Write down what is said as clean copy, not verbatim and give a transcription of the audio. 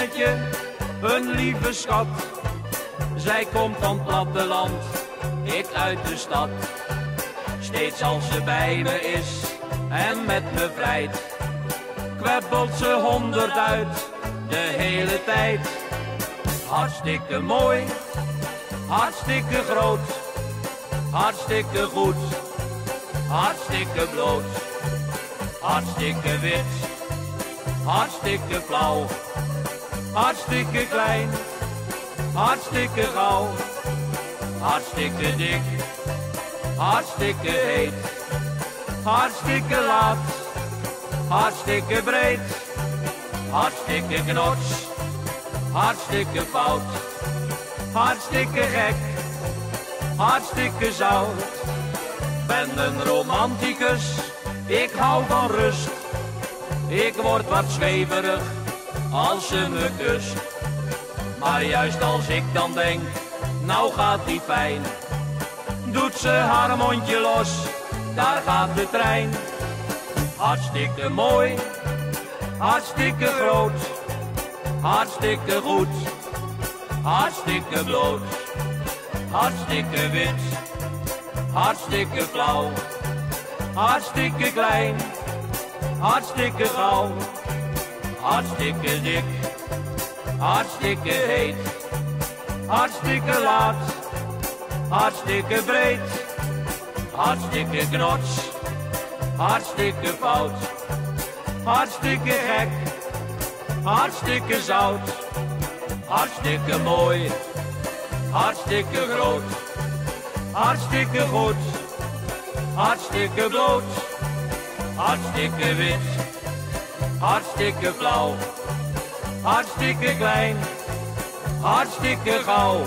Minnetje, een lieve schat. Zij komt van het platteland, ik uit de stad. Steeds als ze bij me is en met me vrijt, kwebbelt ze 100 uit de hele tijd. Hartstikke mooi, hartstikke groot, hartstikke goed, hartstikke bloot, hartstikke wit, hartstikke flauw, hartstikke klein, hartstikke gauw, hartstikke dik, hartstikke heet, hartstikke laat, hartstikke breed, hartstikke knots, hartstikke fout, hartstikke gek, hartstikke zout. Ben een romanticus, ik hou van rust. Ik word wat zweverig als ze me kust. Maar juist als ik dan denk, nou gaat die fijn, doet ze haar mondje los, daar gaat de trein. Hartstikke mooi, hartstikke groot, hartstikke goed, hartstikke bloot, hartstikke wit, hartstikke flauw, hartstikke klein, hartstikke gauw, hartstikke dik, hartstikke heet, hartstikke laat, hartstikke breed, hartstikke knots, hartstikke fout, hartstikke gek, hartstikke zout, hartstikke mooi, hartstikke groot, hartstikke goed, hartstikke bloot, hartstikke wit, hartstikke flauw, hartstikke klein, hartstikke gauw,